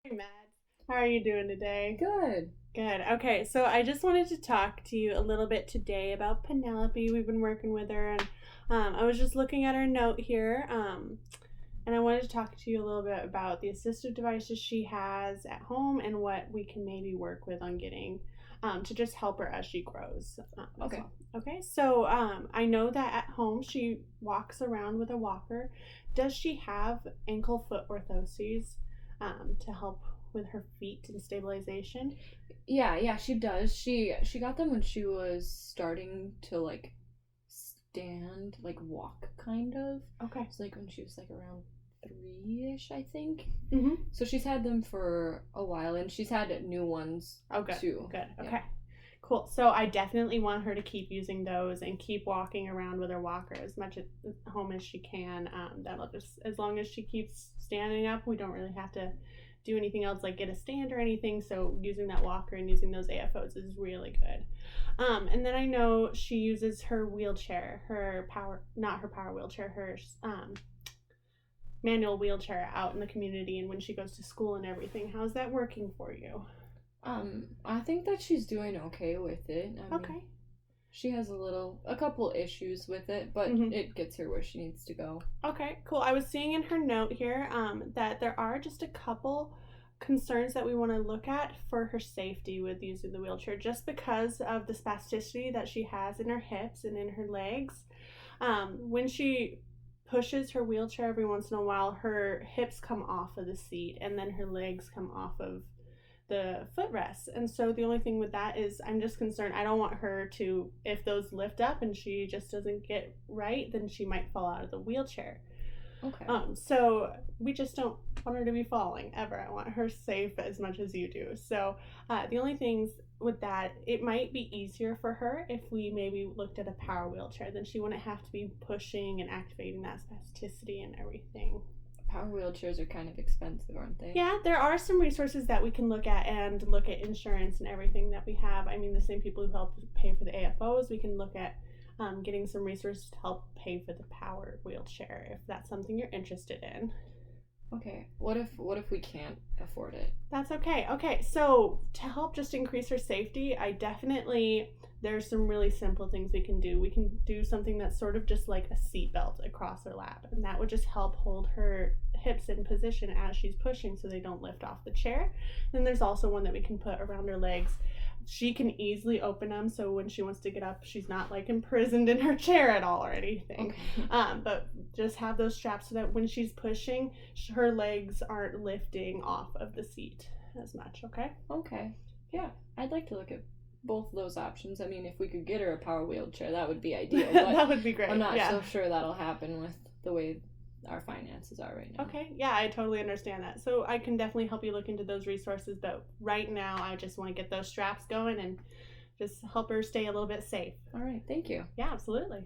Hey, Matt. How are you doing today? Good. Good. Okay, so I just wanted to talk to you a little bit today about Penelope. We've been working with her, and I was just looking at her note here, and I wanted to talk to you a little bit about the assistive devices she has at home and what we can maybe work with on getting to just help her as she grows as Okay. well. Okay, so I know that at home she walks around with a walker. Does she have ankle foot orthoses to help with her feet and stabilization? Yeah, she does. She got them when she was starting to stand, like walk kind of. Okay. So like when she was like around 3-ish, I think. Mm-hmm. So she's had them for a while and she's had new ones Oh, good. too. Good. Yeah. Okay. Cool. So I definitely want her to keep using those and keep walking around with her walker as much at home as she can. That'll just, as long as she keeps standing up, we don't really have to do anything else like get a stand or anything. So using that walker and using those AFOs is really good. And then I know she uses her wheelchair, her power, not her power wheelchair, her manual wheelchair out in the community and when she goes to school and everything. How's that working for you? I think that she's doing okay with it. I mean, Okay. she has a couple issues with it, but Mm-hmm. it gets her where she needs to go. Okay, cool. I was seeing in her note here that there are just a couple concerns that we want to look at for her safety with using the wheelchair, just because of the spasticity that she has in her hips and in her legs. When she pushes her wheelchair every once in a while, her hips come off of the seat and then her legs come off of the footrest. And so the only thing with that is I'm just concerned. I don't want her to, if those lift up and she just doesn't get right, then she might fall out of the wheelchair. Okay. So we just don't want her to be falling ever. I want her safe as much as you do. So the only things with that, it might be easier for her if we maybe looked at a power wheelchair. Then she wouldn't have to be pushing and activating that spasticity and everything. Power wheelchairs are kind of expensive, aren't they? Yeah, there are some resources that we can look at and look at insurance and everything that we have. I mean, the same people who help pay for the AFOs, we can look at getting some resources to help pay for the power wheelchair if that's something you're interested in. Okay. What if we can't afford it? That's okay. Okay, so to help just increase her safety, I definitely, there's some really simple things we can do. We can do something that's sort of just like a seatbelt across her lap, and that would just help hold her hips in position as she's pushing so they don't lift off the chair. Then there's also one that we can put around her legs. She can easily open them so when she wants to get up, she's not like imprisoned in her chair at all or anything. Okay. But just have those straps so that when she's pushing, her legs aren't lifting off of the seat as much, okay? Okay. Yeah, I'd like to look at both of those options. I mean, if we could get her a power wheelchair, that would be ideal, but That would be great. I'm not Yeah. so sure that'll happen with the way our finances are right now. Okay, yeah, I totally understand that. So I can definitely help you look into those resources, but right now I just want to get those straps going and just help her stay a little bit safe. All right, thank you. Yeah, absolutely.